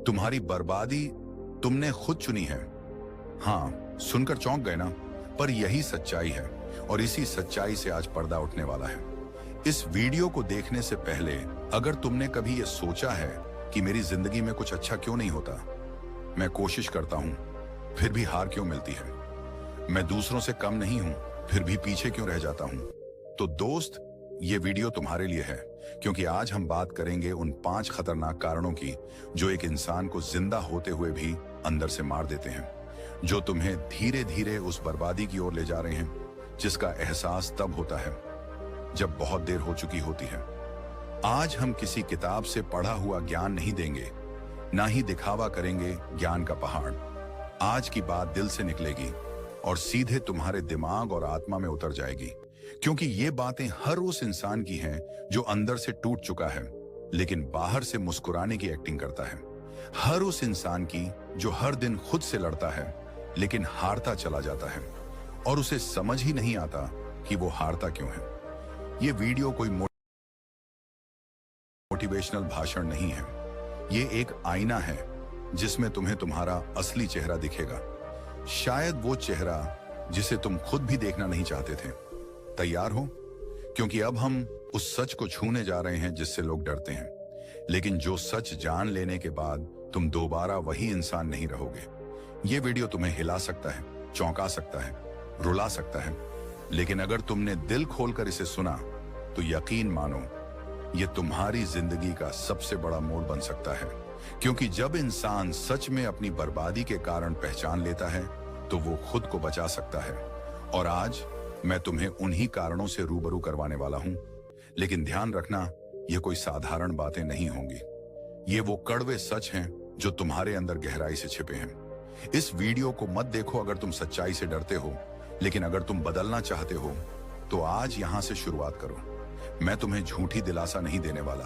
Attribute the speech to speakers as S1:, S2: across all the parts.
S1: तुम्हारी बर्बादी तुमने खुद चुनी है। हाँ, सुनकर चौंक गए ना? पर यही सच्चाई है और इसी सच्चाई से आज पर्दा उठने वाला है। इस वीडियो को देखने से पहले अगर तुमने कभी यह सोचा है कि मेरी जिंदगी में कुछ अच्छा क्यों नहीं होता, मैं कोशिश करता हूं फिर भी हार क्यों मिलती है, मैं दूसरों से कम नहीं हूं फिर भी पीछे क्यों रह जाता हूं, तो दोस्त, ये वीडियो तुम्हारे लिए है। क्योंकि आज हम बात करेंगे उन 5 खतरनाक कारणों की जो एक इंसान को जिंदा होते हुए भी अंदर से मार देते हैं, जो तुम्हें धीरे धीरे उस बर्बादी की ओर ले जा रहे हैं जिसका एहसास तब होता है जब बहुत देर हो चुकी होती है। आज हम किसी किताब से पढ़ा हुआ ज्ञान नहीं देंगे, ना ही दिखावा करेंगे ज्ञान का पहाड़। आज की बात दिल से निकलेगी और सीधे तुम्हारे दिमाग और आत्मा में उतर जाएगी, क्योंकि ये बातें हर उस इंसान की हैं जो अंदर से टूट चुका है लेकिन बाहर से मुस्कुराने की एक्टिंग करता है। हर उस इंसान की जो हर दिन खुद से लड़ता है लेकिन हारता चला जाता है और उसे समझ ही नहीं आता कि वो हारता क्यों है। ये वीडियो कोई मोटिवेशनल भाषण नहीं है, ये एक आईना है जिसमें तुम्हें तुम्हारा असली चेहरा दिखेगा, शायद वो चेहरा जिसे तुम खुद भी देखना नहीं चाहते थे। तैयार हो? क्योंकि अब हम उस सच को छूने जा रहे हैं जिससे लोग डरते हैं, लेकिन जो सच जान लेने के बाद तुम दोबारा वही इंसान नहीं रहोगे। ये वीडियो तुम्हें हिला सकता है, चौंका सकता है, रुला सकता है, लेकिन अगर तुमने दिल खोलकर इसे सुना तो यकीन मानो ये तुम्हारी जिंदगी का सबसे बड़ा मोड़ बन सकता है। क्योंकि जब इंसान सच में अपनी बर्बादी के कारण पहचान लेता है तो वो खुद को बचा सकता है। और आज मैं तुम्हें उन्हीं कारणों से रूबरू करवाने वाला हूं, लेकिन ध्यान रखना, ये कोई साधारण बातें नहीं होंगी। ये वो कड़वे सच हैं जो तुम्हारे अंदर गहराई से छिपे हैं। इस वीडियो को मत देखो अगर तुम सच्चाई से डरते हो, लेकिन अगर तुम बदलना चाहते हो तो आज यहां से शुरुआत करो। मैं तुम्हें झूठी दिलासा नहीं देने वाला,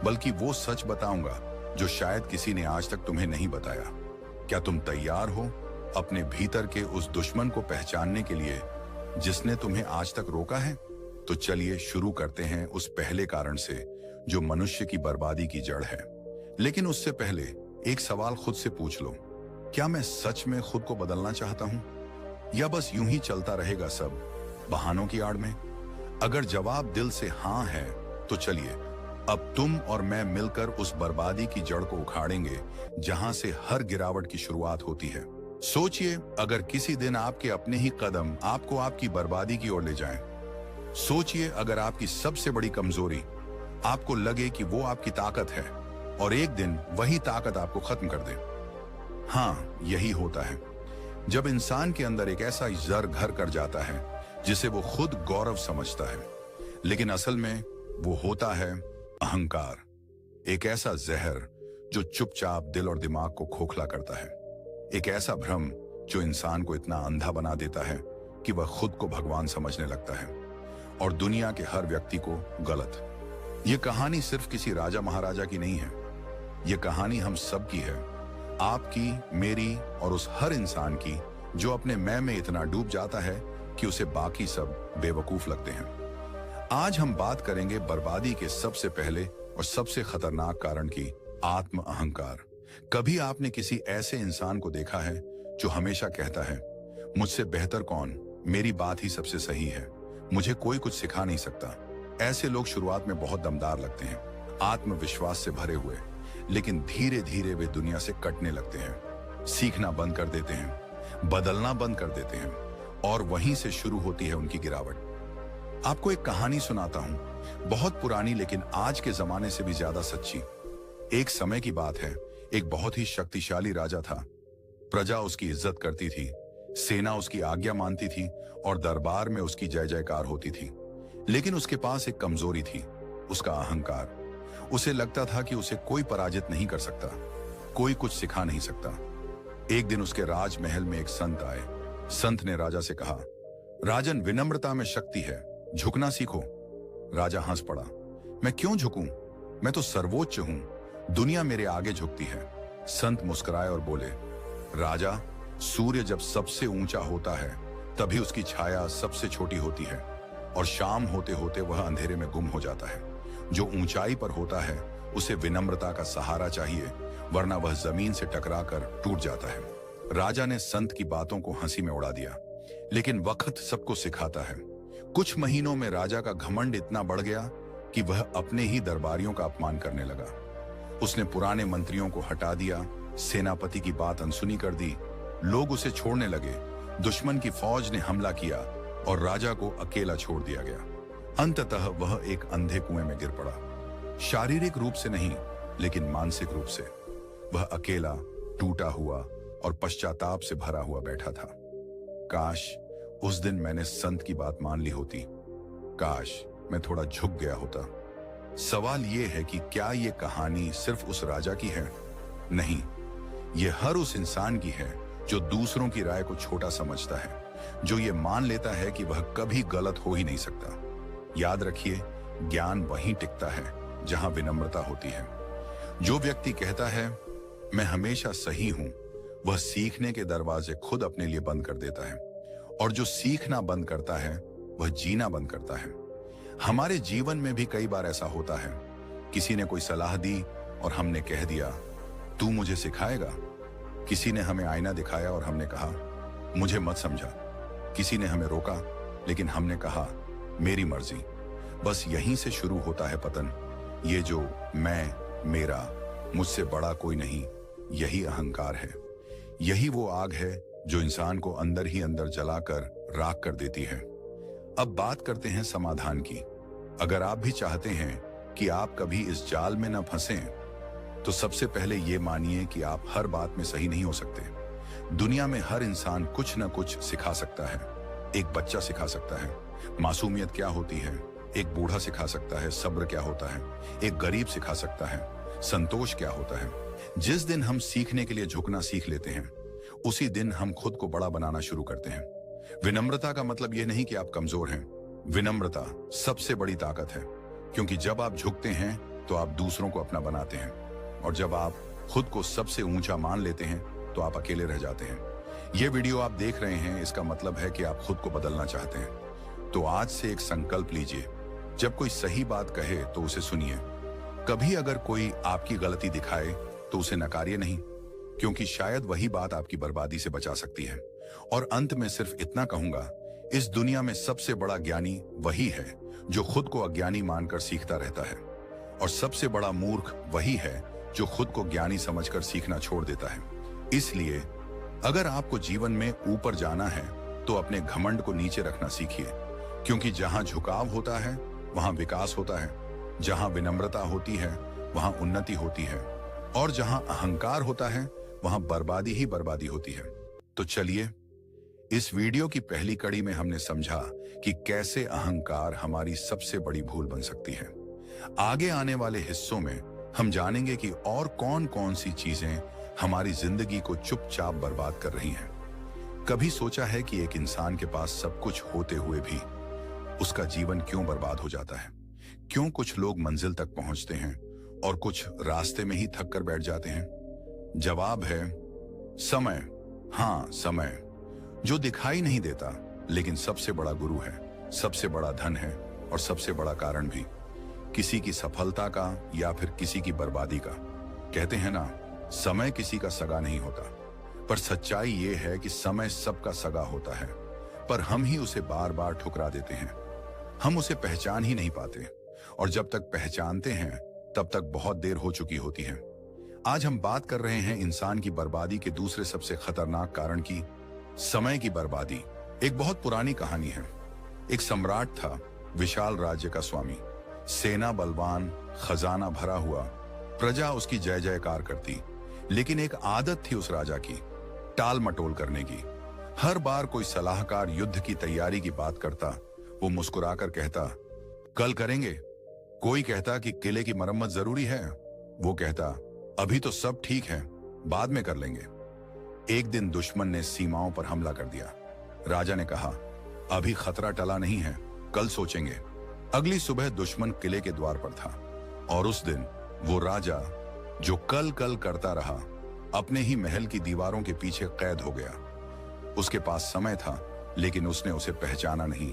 S1: बल्कि वो सच बताऊंगा जो शायद किसी ने आज तक तुम्हें नहीं बताया। क्या तुम तैयार हो अपने भीतर के उस दुश्मन को पहचानने के लिए जिसने तुम्हें आज तक रोका है? तो चलिए शुरू करते हैं उस पहले कारण से जो मनुष्य की बर्बादी की जड़ है। लेकिन उससे पहले एक सवाल खुद से पूछ लो, क्या मैं सच में खुद को बदलना चाहता हूं, या बस यूं ही चलता रहेगा सब बहानों की आड़ में? अगर जवाब दिल से हां है तो चलिए अब तुम और मैं मिलकर उस बर्बादी की जड़ को उखाड़ेंगे जहां से हर गिरावट की शुरुआत होती है। सोचिए, अगर किसी दिन आपके अपने ही कदम आपको आपकी बर्बादी की ओर ले जाएं। सोचिए अगर आपकी सबसे बड़ी कमजोरी आपको लगे कि वो आपकी ताकत है और एक दिन वही ताकत आपको खत्म कर दे। हाँ, यही होता है जब इंसान के अंदर एक ऐसा जर घर कर जाता है जिसे वो खुद गौरव समझता है, लेकिन असल में वो होता है अहंकार। एक ऐसा जहर जो चुपचाप दिल और दिमाग को खोखला करता है। एक ऐसा भ्रम जो इंसान को इतना अंधा बना देता है कि वह खुद को भगवान समझने लगता है और दुनिया के हर व्यक्ति को गलत। यह कहानी सिर्फ किसी राजा महाराजा की नहीं है, यह कहानी हम सब की है, आपकी, मेरी और उस हर इंसान की जो अपने मैं में इतना डूब जाता है कि उसे बाकी सब बेवकूफ लगते हैं। आज हम बात करेंगे बर्बादी के सबसे पहले और सबसे खतरनाक कारण की, आत्म अहंकार। कभी आपने किसी ऐसे इंसान को देखा है जो हमेशा कहता है, मुझसे बेहतर कौन, मेरी बात ही सबसे सही है, मुझे कोई कुछ सिखा नहीं सकता। ऐसे लोग शुरुआत में बहुत दमदार लगते हैं, आत्मविश्वास से भरे हुए, लेकिन धीरे धीरे वे दुनिया से कटने लगते हैं, सीखना बंद कर देते हैं, बदलना बंद कर देते हैं और वहीं से शुरू होती है उनकी गिरावट। आपको एक कहानी सुनाता हूं, बहुत पुरानी लेकिन आज के जमाने से भी ज्यादा सच्ची। एक समय की बात है, एक बहुत ही शक्तिशाली राजा था। प्रजा उसकी इज्जत करती थी, सेना उसकी आज्ञा मानती थी और दरबार में उसकी जय जयकार होती थी। लेकिन उसके पास एक कमजोरी थी, उसका अहंकार। उसे लगता था कि उसे कोई पराजित नहीं कर सकता, कोई कुछ सिखा नहीं सकता। एक दिन उसके राजमहल में एक संत आए। संत ने राजा से कहा, राजन, विनम्रता में शक्ति है, झुकना सीखो। राजा हंस पड़ा, मैं क्यों झुकूं? मैं तो सर्वोच्च हूं, दुनिया मेरे आगे झुकती है। संत मुस्कुराए और बोले, राजा, सूर्य जब सबसे ऊंचा होता है तभी उसकी छाया सबसे छोटी होती है और शाम होते होते वह अंधेरे में गुम हो जाता है। जो ऊंचाई पर होता है उसे विनम्रता का सहारा चाहिए, वरना वह जमीन से टकराकर टूट जाता है। राजा ने संत की बातों को हंसी में उड़ा दिया, लेकिन वक्त सबको सिखाता है। कुछ महीनों में राजा का घमंड इतना बढ़ गया कि वह अपने ही दरबारियों का अपमान करने लगा। उसने पुराने मंत्रियों को हटा दिया, सेनापति की बात अनसुनी कर दी, लोग उसे छोड़ने लगे। दुश्मन की फौज ने हमला किया और राजा को अकेला छोड़ दिया गया। अंततः वह एक अंधे कुएं में गिर पड़ा। शारीरिक रूप से नहीं, लेकिन मानसिक रूप से। वह अकेला, टूटा हुआ और पश्चाताप से भरा हुआ बैठा था। काश उस दिन मैंने संत की बात मान ली होती। काश मैं थोड़ा झुक गया होता। सवाल यह है कि क्या यह कहानी सिर्फ उस राजा की है? नहीं, यह हर उस इंसान की है जो दूसरों की राय को छोटा समझता है, जो ये मान लेता है कि वह कभी गलत हो ही नहीं सकता। याद रखिए, ज्ञान वहीं टिकता है जहां विनम्रता होती है। जो व्यक्ति कहता है मैं हमेशा सही हूं, वह सीखने के दरवाजे खुद अपने लिए बंद कर देता है। और जो सीखना बंद करता है, वह जीना बंद करता है। हमारे जीवन में भी कई बार ऐसा होता है। किसी ने कोई सलाह दी और हमने कह दिया, तू मुझे सिखाएगा। किसी ने हमें आईना दिखाया और हमने कहा, मुझे मत समझा। किसी ने हमें रोका, लेकिन हमने कहा, मेरी मर्जी। बस यहीं से शुरू होता है पतन। ये जो मैं, मेरा, मुझसे बड़ा कोई नहीं, यही अहंकार है। यही वो आग है जो इंसान को अंदर ही अंदर जलाकर राख कर देती है। अब बात करते हैं समाधान की। अगर आप भी चाहते हैं कि आप कभी इस जाल में न फंसें, तो सबसे पहले ये मानिए कि आप हर बात में सही नहीं हो सकते। दुनिया में हर इंसान कुछ न कुछ सिखा सकता है। एक बच्चा सिखा सकता है मासूमियत क्या होती है, एक बूढ़ा सिखा सकता है सब्र क्या होता है, एक गरीब सिखा सकता है संतोष क्या होता है। जिस दिन हम सीखने के लिए झुकना सीख लेते हैं, उसी दिन हम खुद को बड़ा बनाना शुरू करते हैं। विनम्रता का मतलब यह नहीं कि आप कमजोर हैं। विनम्रता सबसे बड़ी ताकत है, क्योंकि जब आप झुकते हैं तो आप दूसरों को अपना बनाते हैं, और जब आप खुद को सबसे ऊंचा मान लेते हैं तो आप अकेले रह जाते हैं। यह वीडियो आप देख रहे हैं, इसका मतलब है कि आप खुद को बदलना चाहते हैं। तो आज से एक संकल्प लीजिए, जब कोई सही बात कहे तो उसे सुनिए। कभी अगर कोई आपकी गलती दिखाए तो उसे नकारिए नहीं, क्योंकि शायद वही बात आपकी बर्बादी से बचा सकती है। और अंत में सिर्फ इतना कहूंगा, इस दुनिया में सबसे बड़ा ज्ञानी वही है जो खुद को अज्ञानी मानकर सीखता रहता है, और सबसे बड़ा मूर्ख वही है जो खुद को ज्ञानी समझकर सीखना छोड़ देता है। इसलिए अगर आपको जीवन में ऊपर जाना है तो अपने घमंड को नीचे रखना सीखिए, क्योंकि जहां झुकाव होता है वहां विकास होता है, जहां विनम्रता होती है वहां उन्नति होती है, और जहां अहंकार होता है वहां बर्बादी ही बर्बादी होती है। तो चलिए, इस वीडियो की पहली कड़ी में हमने समझा कि कैसे अहंकार हमारी सबसे बड़ी भूल बन सकती है। आगे आने वाले हिस्सों में हम जानेंगे कि और कौन कौन सी चीजें हमारी जिंदगी को चुपचाप बर्बाद कर रही हैं। कभी सोचा है कि एक इंसान के पास सब कुछ होते हुए भी उसका जीवन क्यों बर्बाद हो जाता है? क्यों कुछ लोग मंजिल तक पहुंचते हैं और कुछ रास्ते में ही थक कर बैठ जाते हैं? जवाब है समय। हाँ, समय, जो दिखाई नहीं देता लेकिन सबसे बड़ा गुरु है, सबसे बड़ा धन है और सबसे बड़ा कारण भी, किसी की सफलता का या फिर किसी की बर्बादी का। कहते हैं ना, समय किसी का सगा नहीं होता, पर सच्चाई ये है कि समय सबका सगा होता है, पर हम ही उसे बार बार ठुकरा देते हैं। हम उसे पहचान ही नहीं पाते, और जब तक पहचानते हैं तब तक बहुत देर हो चुकी होती है। आज हम बात कर रहे हैं इंसान की बर्बादी के दूसरे सबसे खतरनाक कारण की, समय की बर्बादी। एक बहुत पुरानी कहानी है। एक सम्राट था, विशाल राज्य का स्वामी, सेना बलवान, खजाना भरा हुआ, प्रजा उसकी जय जयकार करती। लेकिन एक आदत थी उस राजा की, टाल मटोल करने की। हर बार कोई सलाहकार युद्ध की तैयारी की बात करता, वो मुस्कुराकर कहता, कल करेंगे। कोई कहता कि किले की मरम्मत जरूरी है, वो कहता, अभी तो सब ठीक है, बाद में कर लेंगे। एक दिन दुश्मन ने सीमाओं पर हमला कर दिया। राजा ने कहा, अभी खतरा टला नहीं है, कल सोचेंगे। अगली सुबह दुश्मन किले के द्वार पर था, और उस दिन वो राजा जो कल कल करता रहा, अपने ही महल की दीवारों के पीछे कैद हो गया। उसके पास समय था, लेकिन उसने उसे पहचाना नहीं,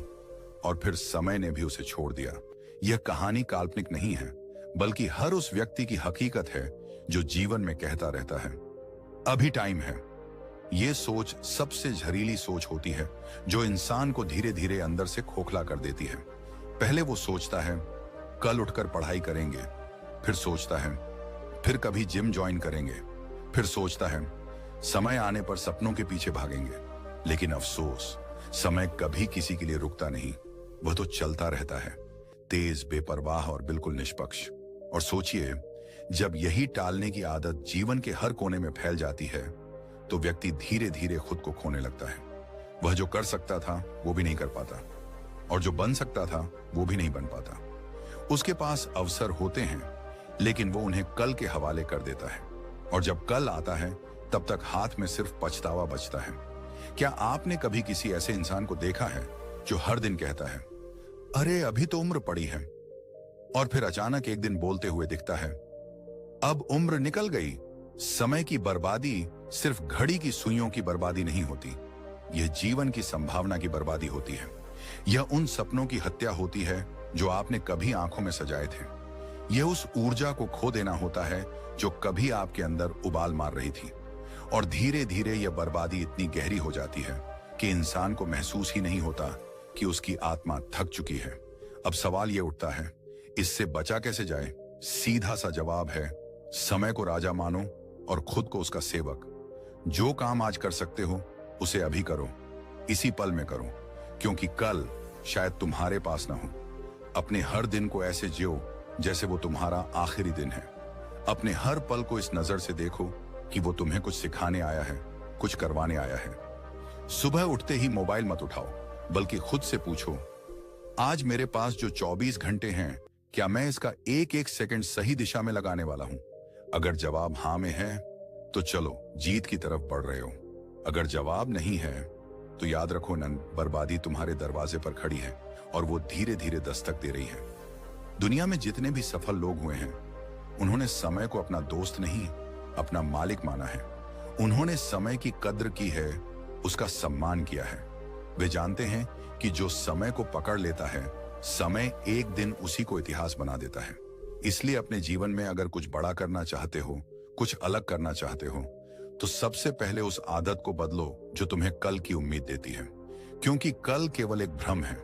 S1: और फिर समय ने भी उसे छोड़ दिया। यह कहानी काल्पनिक नहीं है, बल्कि हर उस व्यक्ति की हकीकत है जो जीवन में कहता रहता है, अभी टाइम है। ये सोच सबसे जहरीली सोच होती है, जो इंसान को धीरे धीरे अंदर से खोखला कर देती है। पहले वो सोचता है कल उठकर पढ़ाई करेंगे, फिर सोचता है फिर कभी जिम ज्वाइन करेंगे, फिर सोचता है समय आने पर सपनों के पीछे भागेंगे। लेकिन अफसोस, समय कभी किसी के लिए रुकता नहीं, वह तो चलता रहता है, तेज, बेपरवाह और बिल्कुल निष्पक्ष। और सोचिए, जब यही टालने की आदत जीवन के हर कोने में फैल जाती है तो व्यक्ति धीरे धीरे खुद को खोने लगता है। वह जो कर सकता था वो भी नहीं कर पाता, और जो बन सकता था वो भी नहीं बन पाता। उसके पास अवसर होते हैं, लेकिन वो उन्हें कल के हवाले कर देता है, और जब कल आता है तब तक हाथ में सिर्फ पछतावा बचता है। क्या आपने कभी किसी ऐसे इंसान को देखा है जो हर दिन कहता है अरे अभी तो उम्र पड़ी है, और फिर अचानक एक दिन बोलते हुए दिखता है अब उम्र निकल गई। समय की बर्बादी सिर्फ घड़ी की सुइयों की बर्बादी नहीं होती, यह जीवन की संभावना की बर्बादी होती है। यह उन सपनों की हत्या होती है जो आपने कभी आंखों में सजाए थे। यह उस ऊर्जा को खो देना होता है जो कभी आपके अंदर उबाल मार रही थी। और धीरे धीरे यह बर्बादी इतनी गहरी हो जाती है कि इंसान को महसूस ही नहीं होता कि उसकी आत्मा थक चुकी है। अब सवाल यह उठता है, इससे बचा कैसे जाए? सीधा सा जवाब है, समय को राजा मानो और खुद को उसका सेवक। जो काम आज कर सकते हो उसे अभी करो, इसी पल में करो, क्योंकि कल शायद तुम्हारे पास ना हो। अपने हर दिन को ऐसे जियो जैसे वो तुम्हारा आखिरी दिन है। अपने हर पल को इस नजर से देखो कि वो तुम्हें कुछ सिखाने आया है, कुछ करवाने आया है। सुबह उठते ही मोबाइल मत उठाओ, बल्कि खुद से पूछो, आज मेरे पास जो 24 घंटे हैं, क्या मैं इसका एक एक सेकंड सही दिशा में लगाने वाला हूं? अगर जवाब हाँ में है तो चलो, जीत की तरफ बढ़ रहे हो। अगर जवाब नहीं है तो याद रखो नन, बर्बादी तुम्हारे दरवाजे पर खड़ी है और वो धीरे धीरे दस्तक दे रही है। दुनिया में जितने भी सफल लोग हुए हैं, उन्होंने समय को अपना दोस्त नहीं, अपना मालिक माना है। उन्होंने समय की कद्र की है, उसका सम्मान किया है। वे जानते हैं कि जो समय को पकड़ लेता है, समय एक दिन उसी को इतिहास बना देता है। इसलिए अपने जीवन में अगर कुछ बड़ा करना चाहते हो, कुछ अलग करना चाहते हो, तो सबसे पहले उस आदत को बदलो जो तुम्हें कल की उम्मीद देती है। क्योंकि कल केवल एक भ्रम है,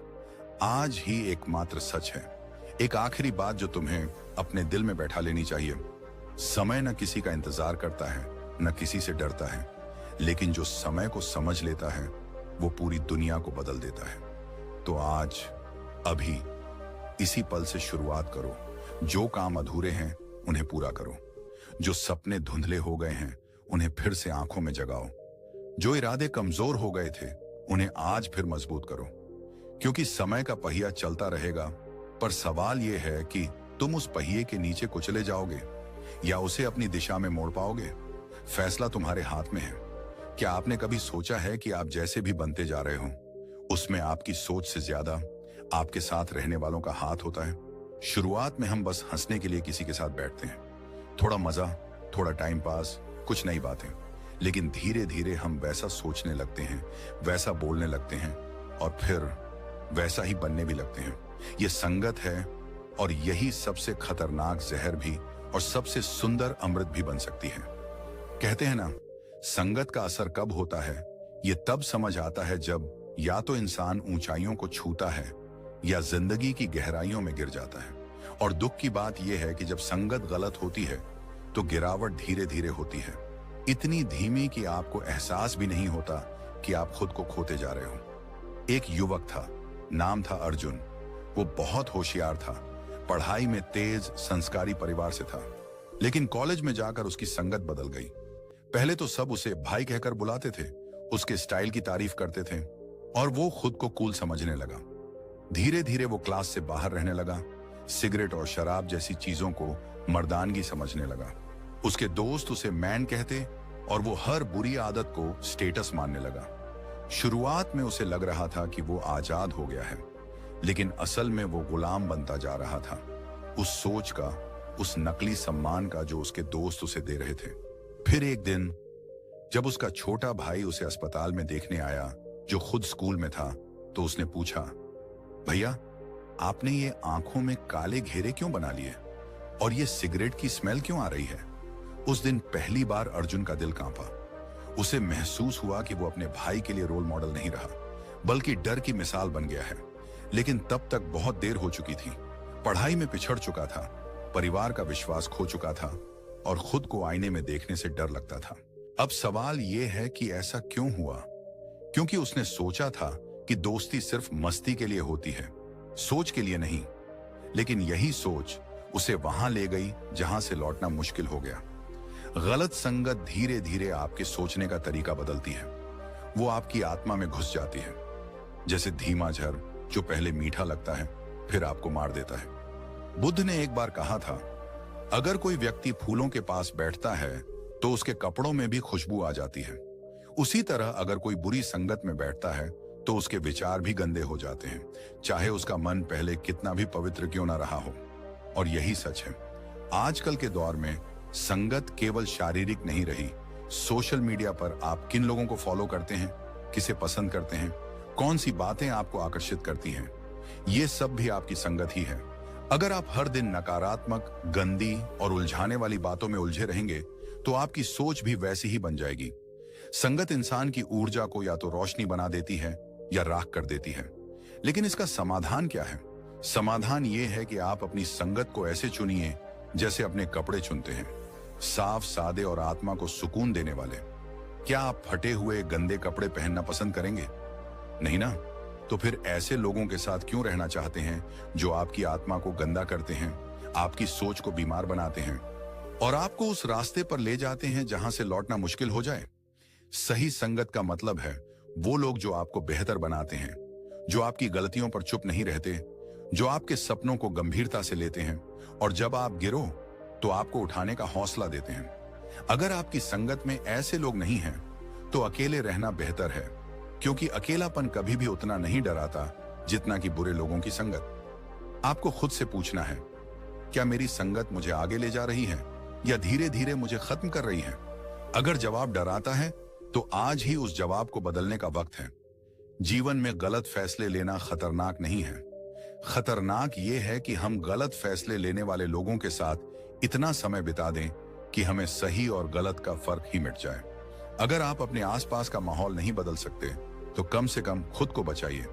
S1: आज ही एकमात्र सच है। एक आखिरी बात जो तुम्हें अपने दिल में बैठा लेनी चाहिए, समय न किसी का इंतजार करता है, न किसी से डरता है, लेकिन जो समय को समझ लेता है वो पूरी दुनिया को बदल देता है। तो आज, अभी, इसी पल से शुरुआत करो। जो काम अधूरे हैं उन्हें पूरा करो। जो सपने धुंधले हो गए हैं उन्हें फिर से आंखों में जगाओ। जो इरादे कमजोर हो गए थे उन्हें आज फिर मजबूत करो। क्योंकि समय का पहिया चलता रहेगा, पर सवाल यह है कि तुम उस पहिए के नीचे कुचले जाओगे या उसे अपनी दिशा में मोड़ पाओगे। फैसला तुम्हारे हाथ में है। क्या आपने कभी सोचा है कि आप जैसे भी बनते जा रहे हो, उसमें आपकी सोच से ज्यादा आपके साथ रहने वालों का हाथ होता है? शुरुआत में हम बस हंसने के लिए किसी के साथ बैठते हैं, थोड़ा मजा, थोड़ा टाइम पास, कुछ नई बातें। लेकिन धीरे धीरे हम वैसा सोचने लगते हैं, वैसा बोलने लगते हैं, और फिर वैसा ही बनने भी लगते हैं। ये संगत है, और यही सबसे खतरनाक जहर भी और सबसे सुंदर अमृत भी बन सकती है। कहते हैं ना, संगत का असर कब होता है, ये तब समझ आता है जब या तो इंसान ऊंचाइयों को छूता है या जिंदगी की गहराइयों में गिर जाता है। और दुख की बात यह है कि जब संगत गलत होती है तो गिरावट धीरे धीरे होती है, इतनी धीमी कि आपको एहसास भी नहीं होता कि आप खुद को खोते जा रहे हो। एक युवक था, नाम था अर्जुन। वो बहुत होशियार था, पढ़ाई में तेज, संस्कारी परिवार से था। लेकिन कॉलेज में जाकर उसकी संगत बदल गई। पहले तो सब उसे भाई कहकर बुलाते थे, उसके स्टाइल की तारीफ करते थे, और वो खुद को कूल समझने लगा। धीरे धीरे वो क्लास से बाहर रहने लगा, सिगरेट और शराब जैसी चीजों को मर्दानगी समझने लगा। उसके दोस्त उसे मैन कहते और वो हर बुरी आदत को स्टेटस मानने लगा। शुरुआत में उसे लग रहा था कि वो आजाद हो गया है, लेकिन असल में वो गुलाम बनता जा रहा था, उस सोच का, उस नकली सम्मान का जो उसके दोस्त उसे दे रहे थे। फिर एक दिन जब उसका छोटा भाई उसे अस्पताल में देखने आया, जो खुद स्कूल में था, तो उसने पूछा, भैया आपने ये आंखों में काले घेरे क्यों बना लिए? और ये सिगरेट की स्मेल क्यों आ रही है? उस दिन पहली बार अर्जुन का दिल कांपा। उसे महसूस हुआ कि वो अपने भाई के लिए रोल मॉडल नहीं रहा, बल्कि डर की मिसाल बन गया है। लेकिन तब तक बहुत देर हो चुकी थी। पढ़ाई में पिछड़ चुका था, परिवार का विश्वास खो चुका था और खुद को आईने में देखने से डर लगता था। अब सवाल यह है कि ऐसा क्यों हुआ? क्योंकि उसने सोचा था कि दोस्ती सिर्फ मस्ती के लिए होती है, सोच के लिए नहीं। लेकिन यही सोच उसे वहां ले गई जहां से लौटना मुश्किल हो गया। गलत संगत धीरे धीरे आपके सोचने का तरीका बदलती है। वो आपकी आत्मा में घुस जाती है, जैसे धीमा झर जो पहले मीठा लगता है फिर आपको मार देता है। बुद्ध ने एक बार कहा था, अगर कोई व्यक्ति फूलों के पास बैठता है तो उसके कपड़ों में भी खुशबू आ जाती है। उसी तरह अगर कोई बुरी संगत में बैठता है तो उसके विचार भी गंदे हो जाते हैं, चाहे उसका मन पहले कितना भी पवित्र क्यों ना रहा हो। और यही सच है। आजकल के दौर में संगत केवल शारीरिक नहीं रही। सोशल मीडिया पर आप किन लोगों को फॉलो करते हैं, किसे पसंद करते हैं, कौन सी बातें आपको आकर्षित करती हैं, ये सब भी आपकी संगत ही है। अगर आप हर दिन नकारात्मक, गंदी और उलझाने वाली बातों में उलझे रहेंगे तो आपकी सोच भी वैसी ही बन जाएगी। संगत इंसान की ऊर्जा को या तो रोशनी बना देती है या राख कर देती है। लेकिन इसका समाधान क्या है? समाधान ये है कि आप अपनी संगत को ऐसे चुनिए जैसे अपने कपड़े चुनते हैं, साफ, सादे और आत्मा को सुकून देने वाले। क्या आप फटे हुए गंदे कपड़े पहनना पसंद करेंगे? नहीं ना? तो फिर ऐसे लोगों के साथ क्यों रहना चाहते हैं जो आपकी आत्मा को गंदा करते हैं, आपकी सोच को बीमार बनाते हैं और आपको उस रास्ते पर ले जाते हैं जहां से लौटना मुश्किल हो जाए? सही संगत का मतलब है वो लोग जो आपको बेहतर बनाते हैं, जो आपकी गलतियों पर चुप नहीं रहते, जो आपके सपनों को गंभीरता से लेते हैं और जब आप गिरो तो आपको उठाने का हौसला देते हैं। अगर आपकी संगत में ऐसे लोग नहीं हैं तो अकेले रहना बेहतर है, क्योंकि अकेलापन कभी भी उतना नहीं डराता जितना कि बुरे लोगों की संगत। आपको खुद से पूछना है, क्या मेरी संगत मुझे आगे ले जा रही है या धीरे धीरे मुझे खत्म कर रही है? अगर जवाब डराता है तो आज ही उस जवाब को बदलने का वक्त है। जीवन में गलत फैसले लेना खतरनाक नहीं है। खतरनाक यह है कि हम गलत फैसले लेने वाले लोगों के साथ इतना समय बिता दें कि हमें सही और गलत का फर्क ही मिट जाए। अगर आप अपने आसपास का माहौल नहीं बदल सकते तो कम से कम खुद को बचाइए,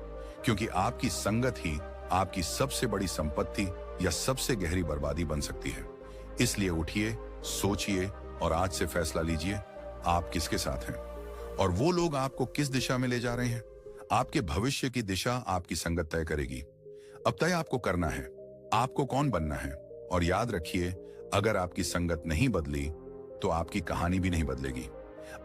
S1: क्योंकि आपकी संगत ही आपकी सबसे बड़ी संपत्ति या सबसे गहरी बर्बादी बन सकती है। इसलिए उठिए, सोचिए और आज से फैसला लीजिए आप किसके साथ हैं और वो लोग आपको किस दिशा में ले जा रहे हैं। आपके भविष्य की दिशा आपकी संगत तय करेगी। अब तय आपको करना है, आपको कौन बनना है। और याद रखिए, अगर आपकी संगत नहीं बदली तो आपकी कहानी भी नहीं बदलेगी।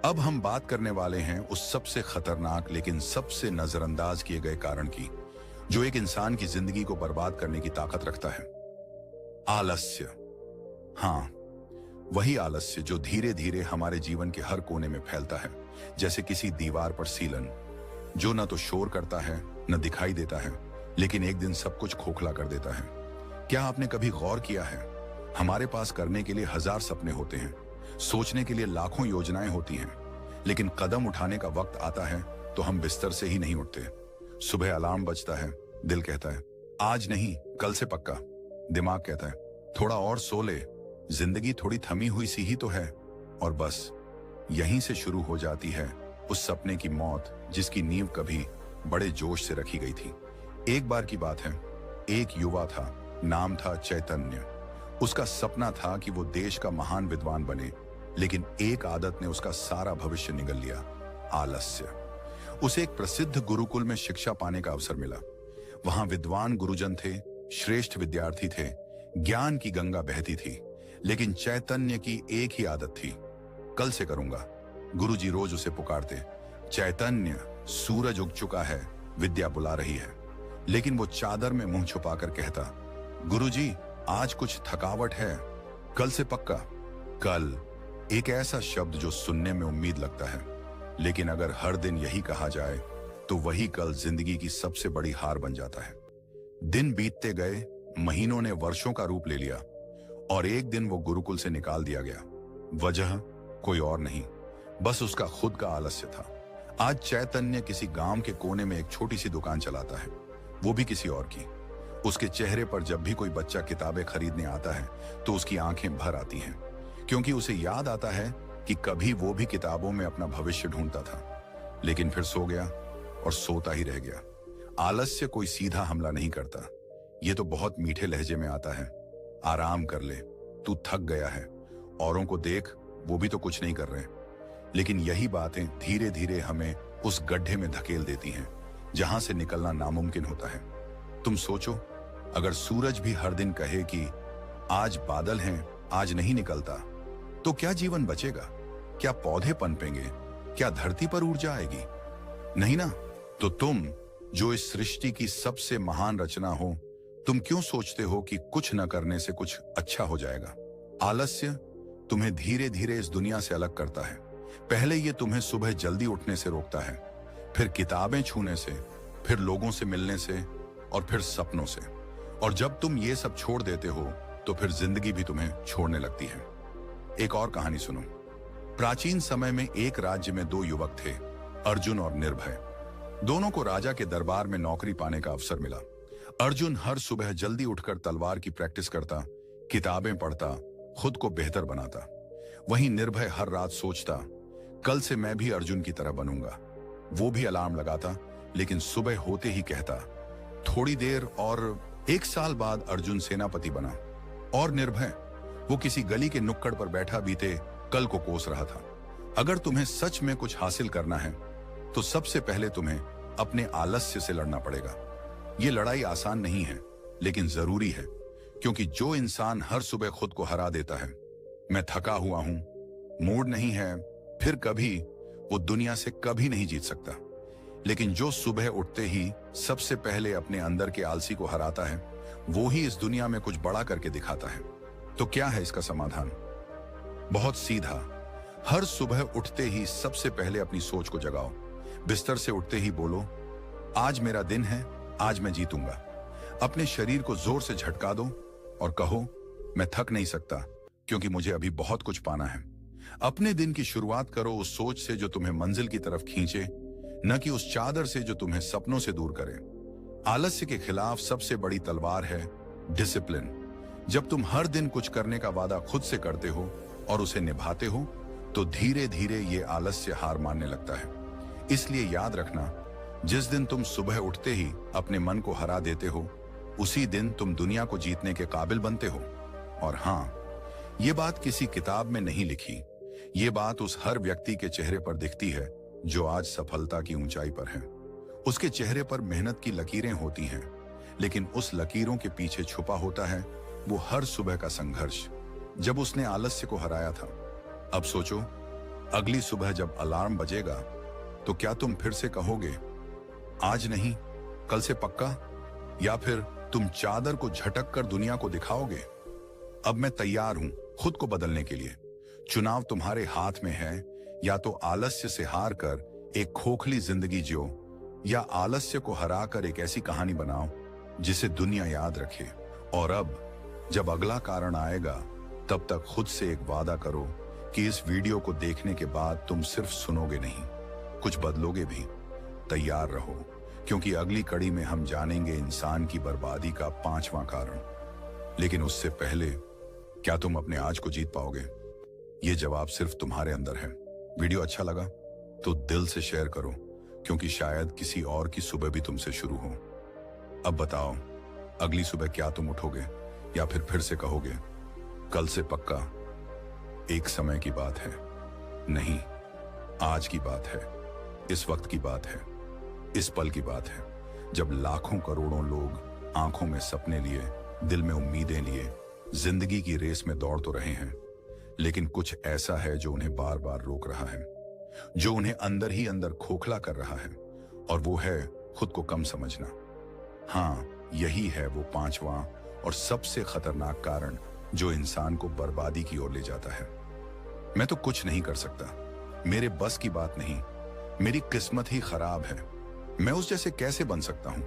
S1: अब हम बात करने वाले हैं उस सबसे खतरनाक लेकिन सबसे नजरअंदाज किए गए कारण की, जो एक इंसान की जिंदगी को बर्बाद करने की ताकत रखता है। आलस्य। हाँ, वही आलस्य जो धीरे धीरे हमारे जीवन के हर कोने में फैलता है, जैसे किसी दीवार पर सीलन, जो न तो शोर करता है न दिखाई देता है, लेकिन एक दिन सब कुछ खोखला कर देता है। क्या आपने कभी गौर किया है, हमारे पास करने के लिए हजार सपने होते हैं, सोचने के लिए लाखों योजनाएं होती हैं, लेकिन कदम उठाने का वक्त आता है तो हम बिस्तर से ही नहीं उठते। सुबह अलार्म बजता है, दिल कहता है आज नहीं, कल से पक्का। दिमाग कहता है थोड़ा और सो ले, जिंदगी थोड़ी थमी हुई सी ही तो है। और बस यहीं से शुरू हो जाती है उस सपने की मौत जिसकी नींव कभी बड़े जोश से रखी गई थी। एक बार की बात है, एक युवा था, नाम था चैतन्य। उसका सपना था कि वो देश का महान विद्वान बने, लेकिन एक आदत ने उसका सारा भविष्य निगल लिया, आलस्य। उसे एक प्रसिद्ध गुरुकुल में शिक्षा पाने का अवसर मिला। वहां विद्वान गुरुजन थे, श्रेष्ठ विद्यार्थी थे, ज्ञान की गंगा बहती थी, लेकिन चैतन्य की एक ही आदत थी, कल से करूंगा। गुरुजी रोज उसे पुकारते, चैतन्य, सूरज उग चुका है, विद्या बुला रही है। लेकिन वो चादर में मुंह छुपाकर कहता, गुरुजी आज कुछ थकावट है, कल से पक्का। कल एक ऐसा शब्द जो सुनने में उम्मीद लगता है, लेकिन अगर हर दिन यही कहा जाए तो वही कल जिंदगी की सबसे बड़ी हार बन जाता है। दिन बीतते गए, महीनों ने वर्षों का रूप ले लिया और एक दिन वो गुरुकुल से निकाल दिया गया। वजह कोई और नहीं, बस उसका खुद का आलस्य था। आज चैतन्य किसी गांव के कोने में एक छोटी सी दुकान चलाता है, वो भी किसी और की। उसके चेहरे पर जब भी कोई बच्चा किताबें खरीदने आता है तो उसकी आंखें भर आती हैं, क्योंकि उसे याद आता है कि कभी वो भी किताबों में अपना भविष्य ढूंढता था, लेकिन फिर सो गया और सोता ही रह गया। आलस्य कोई सीधा हमला नहीं करता, ये तो बहुत मीठे लहजे में आता है, आराम कर ले, तू थक गया है, औरों को देख, वो भी तो कुछ नहीं कर रहे। लेकिन यही बातें धीरे धीरे हमें उस गड्ढे में धकेल देती हैं जहां से निकलना नामुमकिन होता है। तुम सोचो, अगर सूरज भी हर दिन कहे कि आज बादल हैं, आज नहीं निकलता, तो क्या जीवन बचेगा? क्या पौधे पनपेंगे? क्या धरती पर ऊर्जा आएगी? नहीं ना। तो तुम जो इस सृष्टि की सबसे महान रचना हो, तुम क्यों सोचते हो कि कुछ न करने से कुछ अच्छा हो जाएगा? आलस्य तुम्हें धीरे धीरे इस दुनिया से अलग करता है। पहले ये तुम्हें सुबह जल्दी उठने से रोकता है, फिर किताबें छूने से, फिर लोगों से मिलने से, और फिर सपनों से। और जब तुम ये सब छोड़ देते हो तो फिर जिंदगी भी तुम्हें छोड़ने लगती है। एक और कहानी सुनो। प्राचीन समय में एक राज्य में दो युवक थे, अर्जुन और निर्भय। दोनों को राजा के दरबार में नौकरी पाने का अवसर मिला। अर्जुन हर सुबह जल्दी उठकर तलवार की प्रैक्टिस करता, किताबें पढ़ता, खुद को बेहतर बनाता। वहीं निर्भय हर रात सोचता, कल से मैं भी अर्जुन की तरह बनूंगा। वो भी अलार्म लगाता, लेकिन सुबह होते ही कहता, थोड़ी देर और। 1 साल बाद अर्जुन सेनापति बना और निर्भय वो किसी गली के नुक्कड़ पर बैठा बीते कल को कोस रहा था। अगर तुम्हें सच में कुछ हासिल करना है तो सबसे पहले तुम्हें अपने आलस्य से लड़ना पड़ेगा। ये लड़ाई आसान नहीं है, लेकिन जरूरी है, क्योंकि जो इंसान हर सुबह खुद को हरा देता है, मैं थका हुआ हूं, मूड नहीं है, फिर कभी, वो दुनिया से कभी नहीं जीत सकता। लेकिन जो सुबह उठते ही सबसे पहले अपने अंदर के आलसी को हराता है, वो ही इस दुनिया में कुछ बड़ा करके दिखाता है। तो क्या है इसका समाधान? बहुत सीधा। हर सुबह उठते ही सबसे पहले अपनी सोच को जगाओ। बिस्तर से उठते ही बोलो, आज मेरा दिन है, आज मैं जीतूंगा। अपने शरीर को जोर से झटका दो और कहो, मैं थक नहीं सकता, क्योंकि मुझे अभी बहुत कुछ पाना है। अपने दिन की शुरुआत करो उस सोच से जो तुम्हें मंजिल की तरफ खींचे, न कि उस चादर से जो तुम्हें सपनों से दूर करे। आलस्य के खिलाफ सबसे बड़ी तलवार है डिसिप्लिन। जब तुम हर दिन कुछ करने का वादा खुद से करते हो और उसे निभाते हो, तो धीरे धीरे ये आलस्य हार मानने लगता है। इसलिए याद रखना, जिस दिन तुम सुबह उठते ही अपने मन को हरा देते हो, उसी दिन तुम दुनिया को जीतने के काबिल बनते हो। और हाँ, ये बात किसी किताब में नहीं लिखी, ये बात उस हर व्यक्ति के चेहरे पर दिखती है जो आज सफलता की ऊंचाई पर है। उसके चेहरे पर मेहनत की लकीरें होती हैं, लेकिन उस लकीरों के पीछे छुपा होता है वो हर सुबह का संघर्ष, जब उसने आलस्य को हराया था। अब सोचो, अगली सुबह जब अलार्म बजेगा, तो क्या तुम फिर से कहोगे, आज नहीं, कल से पक्का? या फिर तुम चादर को झटक कर दुनिया को दिखाओगे, अब मैं तैयार हूं खुद को बदलने के लिए। चुनाव तुम्हारे हाथ में है, या तो आलस्य से हार कर एक खोखली जिंदगी जियो, या आलस्य को हराकर एक ऐसी कहानी बनाओ जिसे दुनिया याद रखे। और अब जब अगला कारण आएगा, तब तक खुद से एक वादा करो कि इस वीडियो को देखने के बाद तुम सिर्फ सुनोगे नहीं, कुछ बदलोगे भी। तैयार रहो, क्योंकि अगली कड़ी में हम जानेंगे इंसान की बर्बादी का 5वां कारण। लेकिन उससे पहले, क्या तुम अपने आज को जीत पाओगे? ये जवाब सिर्फ तुम्हारे अंदर है। वीडियो अच्छा लगा तो दिल से शेयर करो, क्योंकि शायद किसी और की सुबह भी तुमसे शुरू हो। अब बताओ, अगली सुबह क्या तुम उठोगे, या फिर से कहोगे, कल से पक्का? एक समय की बात है नहीं, आज की बात है, इस वक्त की बात है, इस पल की बात है, जब लाखों करोड़ों लोग आंखों में सपने लिए, दिल में उम्मीदें लिए, जिंदगी की रेस में दौड़ तो रहे हैं, लेकिन कुछ ऐसा है जो उन्हें बार बार रोक रहा है, जो उन्हें अंदर ही अंदर खोखला कर रहा है, और वो है खुद को कम समझना। हाँ, यही है वो 5वां और सबसे खतरनाक कारण जो इंसान को बर्बादी की ओर ले जाता है। मैं तो कुछ नहीं कर सकता, मेरे बस की बात नहीं, मेरी किस्मत ही खराब है, मैं उस जैसे कैसे बन सकता हूं?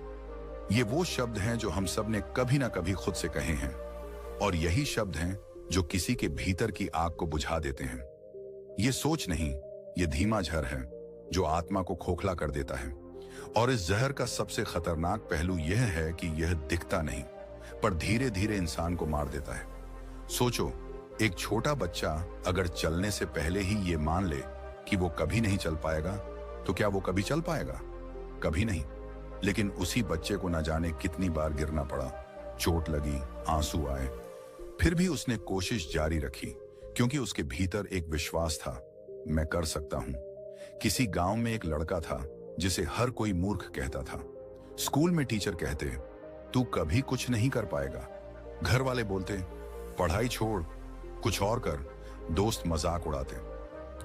S1: ये वो शब्द हैं जो हम सब ने कभी ना कभी खुद से कहे हैं, और यही शब्द हैं जो किसी के भीतर की आग को बुझा देते हैं। ये सोच नहीं, ये धीमा झर है जो आत्मा को खोखला कर देता है। और इस जहर का सबसे खतरनाक पहलू यह है कि यह दिखता नहीं, पर धीरे धीरे इंसान को मार देता है। सोचो, एक छोटा बच्चा अगर चलने से पहले ही ये मान ले कि वो कभी नहीं चल पाएगा, तो क्या वो कभी चल पाएगा? कभी नहीं। लेकिन उसी बच्चे को न जाने कितनी बार गिरना पड़ा, चोट लगी, आंसू आए, फिर भी उसने कोशिश जारी रखी, क्योंकि उसके भीतर एक विश्वास था, मैं कर सकता हूं। किसी गांव में एक लड़का था जिसे हर कोई मूर्ख कहता था। स्कूल में टीचर कहते, तू कभी कुछ नहीं कर पाएगा। घर वाले बोलते, पढ़ाई छोड़, कुछ और कर। दोस्त मजाक उड़ाते।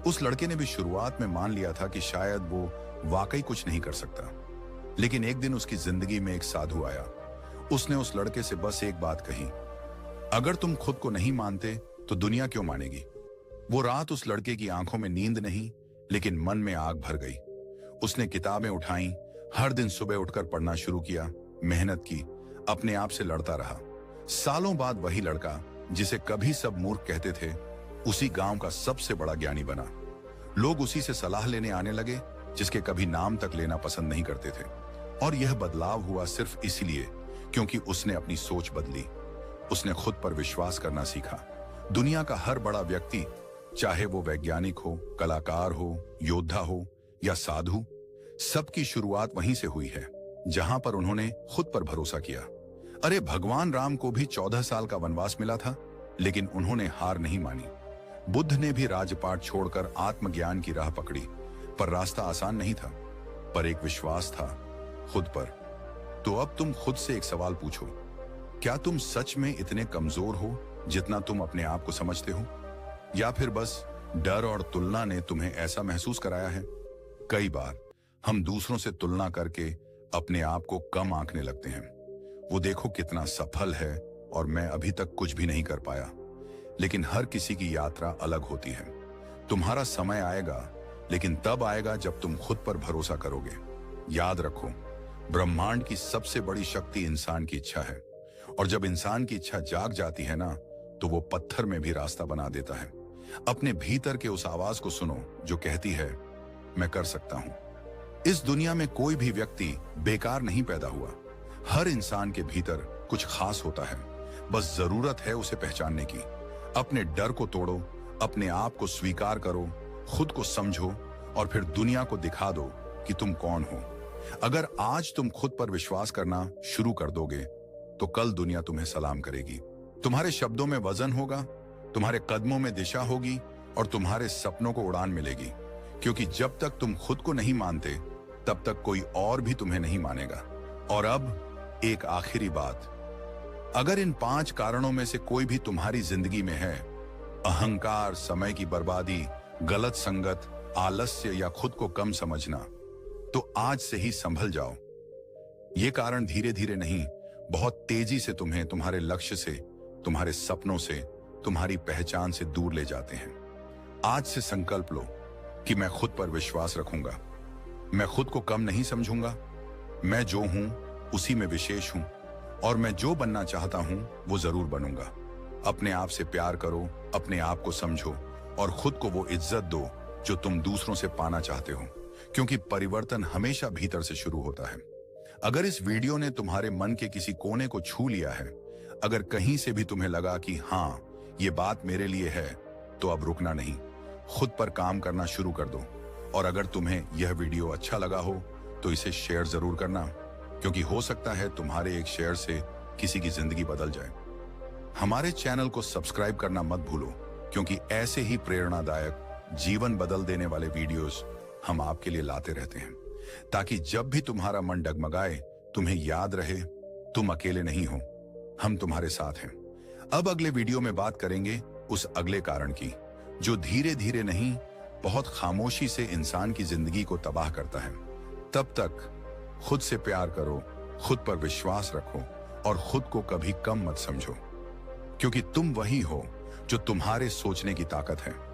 S1: उस लड़के ने भी शुरुआत में मान लिया था कि शायद वो वाकई कुछ नहीं कर सकता। लेकिन एक दिन उसकी जिंदगी में एक साधु आया। उसने उस लड़के से बस एक बात कही, अगर तुम खुद को नहीं मानते तो दुनिया क्यों मानेगी? वो रात उस लड़के की आंखों में नींद नहीं, लेकिन मन में आग भर गई। उसने किताबें उठाई, हर दिन सुबह उठकर पढ़ना शुरू किया, मेहनत की, अपने आप से लड़ता रहा। सालों बाद वही लड़का जिसे कभी सब मूर्ख कहते थे, उसी गांव का सबसे बड़ा ज्ञानी बना। लोग उसी से सलाह लेने आने लगे जिसके कभी नाम तक लेना पसंद नहीं करते थे। और यह बदलाव हुआ सिर्फ इसलिए क्योंकि उसने अपनी सोच बदली। उसने खुद पर विश्वास करना सीखा। दुनिया का हर बड़ा व्यक्ति, चाहे वो वैज्ञानिक हो, कलाकार हो, योद्धा हो या साधु, सबकी शुरुआत वहीं से हुई है, जहां पर उन्होंने खुद पर भरोसा किया। अरे भगवान राम को भी 14 साल का वनवास मिला था, लेकिन उन्होंने हार नहीं मानी। बुद्ध ने भी राजपाट छोड़कर आत्मज्ञान की राह पकड़ी, पर रास्ता आसान नहीं था, पर एक विश्वास था खुद पर। तो अब तुम खुद से एक सवाल पूछो, क्या तुम सच में इतने कमजोर हो जितना तुम अपने आप को समझते हो, या फिर बस डर और तुलना ने तुम्हें ऐसा महसूस कराया है? कई बार हम दूसरों से तुलना करके अपने आप को कम आंकने लगते हैं। वो देखो कितना सफल है और मैं अभी तक कुछ भी नहीं कर पाया। लेकिन हर किसी की यात्रा अलग होती है। तुम्हारा समय आएगा, लेकिन तब आएगा जब तुम खुद पर भरोसा करोगे। याद रखो, ब्रह्मांड की सबसे बड़ी शक्ति इंसान की इच्छा है, और जब इंसान की इच्छा जाग जाती है ना, तो वो पत्थर में भी रास्ता बना देता है। अपने भीतर के उस आवाज को सुनो जो कहती है, मैं कर सकता हूं। इस दुनिया में कोई भी व्यक्ति बेकार नहीं पैदा हुआ। हर इंसान के भीतर कुछ खास होता है, बस जरूरत है उसे पहचानने की। अपने डर को तोड़ो, अपने आप को स्वीकार करो, खुद को समझो और फिर दुनिया को दिखा दो कि तुम कौन हो। अगर आज तुम खुद पर विश्वास करना शुरू कर दोगे, तो कल दुनिया तुम्हें सलाम करेगी। तुम्हारे शब्दों में वजन होगा, तुम्हारे कदमों में दिशा होगी और तुम्हारे सपनों को उड़ान मिलेगी। क्योंकि जब तक तुम खुद को नहीं मानते, तब तक कोई और भी तुम्हें नहीं मानेगा। और अब एक आखिरी बात, अगर इन 5 कारणों में से कोई भी तुम्हारी जिंदगी में है, अहंकार, समय की बर्बादी, गलत संगत, आलस्य या खुद को कम समझना, तो आज से ही संभल जाओ। ये कारण धीरे धीरे नहीं, बहुत तेजी से तुम्हें तुम्हारे लक्ष्य से, तुम्हारे सपनों से, तुम्हारी पहचान से दूर ले जाते हैं। आज से संकल्प लो कि मैं खुद पर विश्वास रखूंगा, मैं खुद को कम नहीं समझूंगा, मैं जो हूं उसी में विशेष हूं, और मैं जो बनना चाहता हूं वो जरूर बनूंगा। अपने आप से प्यार करो, अपने आप को समझो और खुद को वो इज्जत दो जो तुम दूसरों से पाना चाहते हो, क्योंकि परिवर्तन हमेशा भीतर से शुरू होता है। अगर इस वीडियो ने तुम्हारे मन के किसी कोने को छू लिया है, अगर कहीं से भी तुम्हें लगा कि हाँ, ये बात मेरे लिए है, तो अब रुकना नहीं, खुद पर काम करना शुरू कर दो। और अगर तुम्हें यह वीडियो अच्छा लगा हो तो इसे शेयर जरूर करना, क्योंकि हो सकता है तुम्हारे एक शेयर से किसी की जिंदगी बदल जाए। हमारे चैनल को सब्सक्राइब करना मत भूलो, क्योंकि ऐसे ही प्रेरणादायक, जीवन बदल देने वाले वीडियोस हम आपके लिए लाते रहते हैं, ताकि जब भी तुम्हारा मन डगमगाए, तुम्हें याद रहे तुम अकेले नहीं हो, हम तुम्हारे साथ हैं। अब अगले वीडियो में बात करेंगे उस अगले कारण की, जो धीरे धीरे नहीं, बहुत खामोशी से इंसान की जिंदगी को तबाह करता है। तब तक खुद से प्यार करो, खुद पर विश्वास रखो और खुद को कभी कम मत समझो, क्योंकि तुम वही हो जो तुम्हारे सोचने की ताकत है।